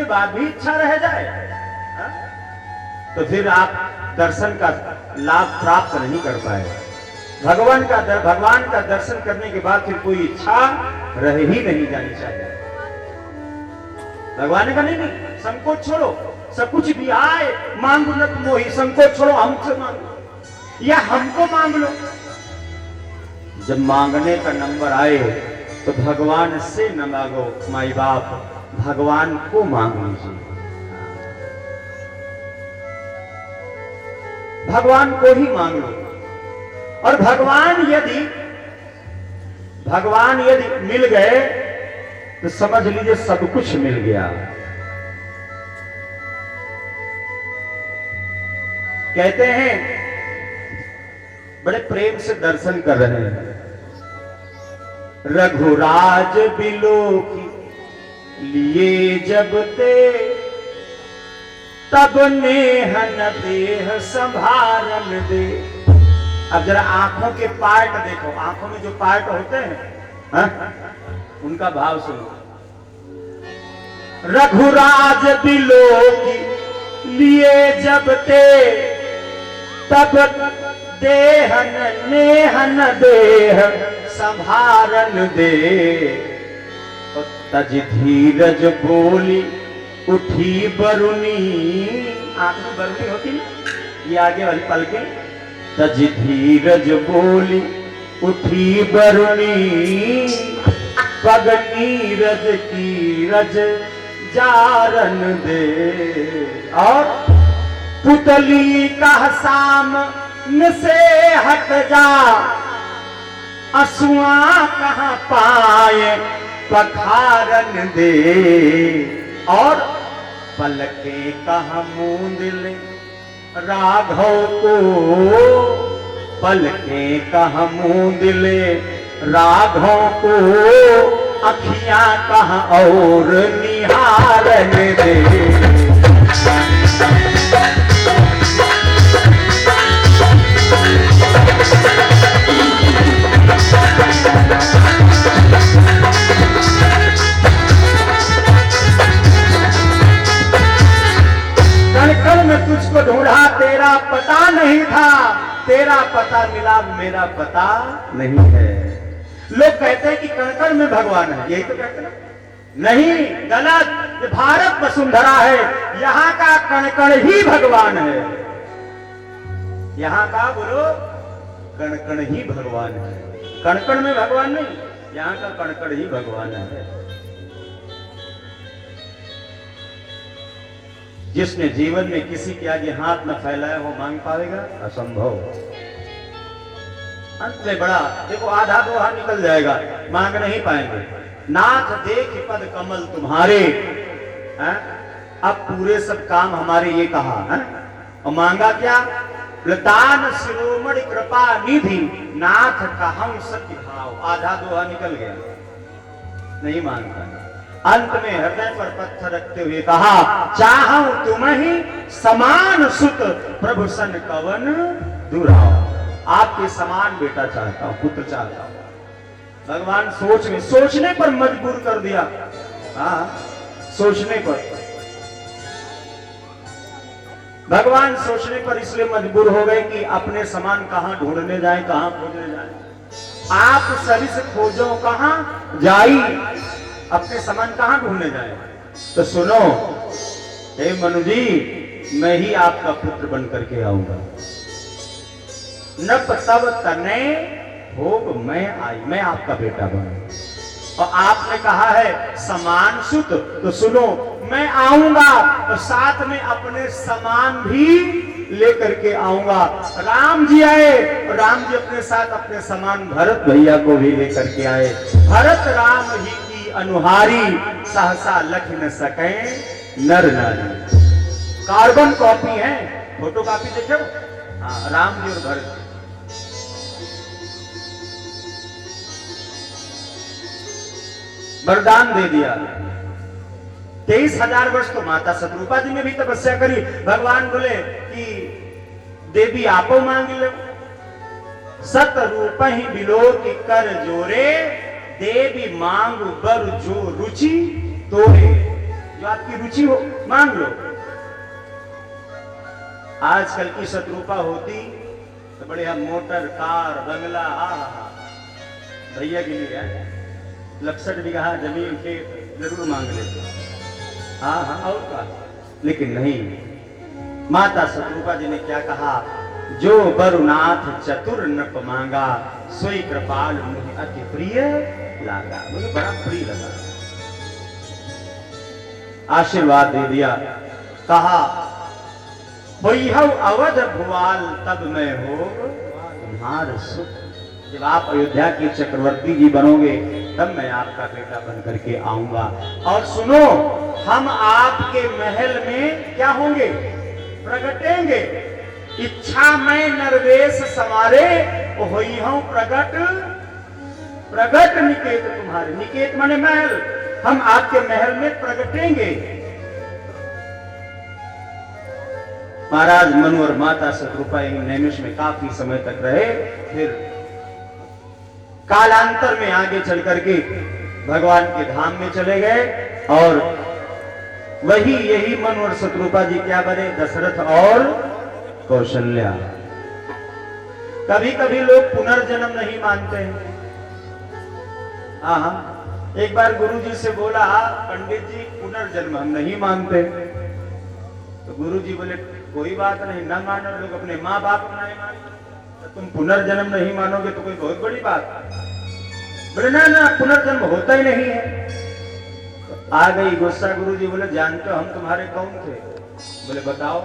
बाद भी इच्छा रह जाए तो फिर आप दर्शन का लाभ प्राप्त नहीं कर पाए। भगवान का दर्शन करने के बाद फिर कोई इच्छा रह ही नहीं जानी चाहिए। भगवान का नहीं, संकोच छोड़ो, सब कुछ भी आए मांगो न तुम मोही, संकोच छोड़ो, हमसे मांगो या हमको मांग लो। जब मांगने का नंबर आए तो भगवान से न मांगो माई बाप, भगवान को मांग लीजिए। भगवान को ही मांग लो। और भगवान यदि मिल गए तो समझ लीजिए सब कुछ मिल गया। कहते हैं बड़े प्रेम से दर्शन कर रहे हैं, रघुराज बिलोकी लिए जब ते, तब नेहन देह संभारन दे। अब जरा आंखों के पार्ट देखो, आंखों में जो पार्ट होते हैं उनका भाव सुनो। रघुराज बिलोकी लिए जब ते, तब देहन नेहन देह संभारन दे। तज धीरज बोली उठी बरुनी, आंख में बरुनी होती ये आगे वाली पलके। तज धीरज बोली उठी बरुनी, पग नीरज की रज जारन दे। और पुतली का सामने से हट जा, असुआ कहां पाए पखारन दे। और पलके कहां मूंद ले राघव को, पलके कहां मूंद ले राघव को, अखियां कहां और निहारन दे। कण में तुझको ढूंढा, तेरा पता नहीं था, तेरा पता मिला, मेरा पता नहीं है। लोग कहते हैं कि कण में भगवान है, यही तो कहते हैं। नहीं, गलत। ये भारत वसुंधरा है, यहाँ का कण ही भगवान है। यहाँ का बोलो कण ही भगवान है, कण में भगवान नहीं, यहाँ का कण ही भगवान है। जिसने जीवन में किसी के आगे हाथ न फैलाया हो मांग पाएगा, असंभव। अंत में बड़ा देखो, आधा दोहा निकल जाएगा, मांग नहीं पाएंगे। नाथ देख पद कमल तुम्हारे, अब पूरे सब काम हमारे, ये कहा है। और मांगा क्या? दान शिरोमणि कृपा निधि, नाथ कहूं सत्य भाव। आधा दोहा निकल गया, नहीं मांगता। अंत में हृदय पर पत्थर रखते हुए कहा, चाहूं तुम ही समान सुत, प्रभु सन कवन दुराओ। आपके समान बेटा चाहता हूं, पुत्र चाहता हूं। भगवान सोचने पर मजबूर कर दिया। हाँ, सोचने पर भगवान सोचने पर इसलिए मजबूर हो गए कि अपने समान कहां ढूंढने जाए, कहां खोजने जाए। आप सभी से खोजो कहां जाई, अपने समान कहां ढूंढने जाए। तो सुनो हे मनु जी, मैं ही आपका पुत्र बन करके आऊंगा। न तब तने भोग मैं आई, मैं आपका बेटा बनूंगा। और आपने कहा है समान सुत, तो सुनो मैं आऊंगा तो साथ में अपने समान भी लेकर के आऊंगा। राम जी आए, राम जी अपने साथ अपने समान भरत भैया को भी लेकर के आए। भरत राम ही की अनुहारी, सहसा लख न सके नर नारी। कार्बन कॉपी है, फोटो कॉपी देखे, हाँ, राम जी और भरत। वरदान दे दिया। 23,000 वर्ष तो माता शत्रुपा जी ने भी तपस्या करी। भगवान बोले कि देवी आपो मांग लो। सत रूप ही बिलो की कर जोरे, देवी मांग बर जो रुचि तोरे। जो आपकी रुचि हो मांग लो। आजकल की शत्रुपा होती तो बढ़िया मोटर कार बंगला भैया की नहीं है 61 जमीन के जरूर मांग लेते। हाँ और का, लेकिन नहीं। माता शत्रुपा जी ने क्या कहा, जो बरुनाथ चतुर नृप मांगा सोई कृपाल मुझे अति प्रिय लागा। मुझे बड़ा प्रिय लगा, आशीर्वाद दे दिया। कहा वैहव अवध भुआल तब मैं हो तुम्हार सुख। जब आप अयोध्या के चक्रवर्ती जी बनोगे तब मैं आपका बेटा बन करके आऊंगा। और सुनो, हम आपके महल में क्या होंगे, प्रगटेंगे। इच्छा में नरवेश सवारे होई हूं प्रगट प्रगट निकेत तुम्हारे। निकेत माने महल, हम आपके महल में प्रगटेंगे। महाराज मनु और माता शत्रुपा नैमिष में काफी समय तक रहे। फिर कालांतर में आगे चल करके भगवान के धाम में चले गए। और वही यही मनु और शत्रुपा जी क्या बने, दशरथ और कौशल्या। कभी कभी लोग पुनर्जन्म नहीं मानते हैं। एक बार गुरु जी से बोला, पंडित जी पुनर्जन्म हम नहीं मानते। तो गुरु जी बोले कोई बात नहीं, न मानो, लोग अपने माँ बाप नहीं मानते, तो तुम पुनर्जन्म नहीं मानोगे तो कोई बहुत बड़ी बात। बोले ना ना, पुनर्जन्म होता ही नहीं है। तो आ गई गुस्सा। गुरु जी बोले जानते हो हम तुम्हारे कौन थे? बोले बताओ।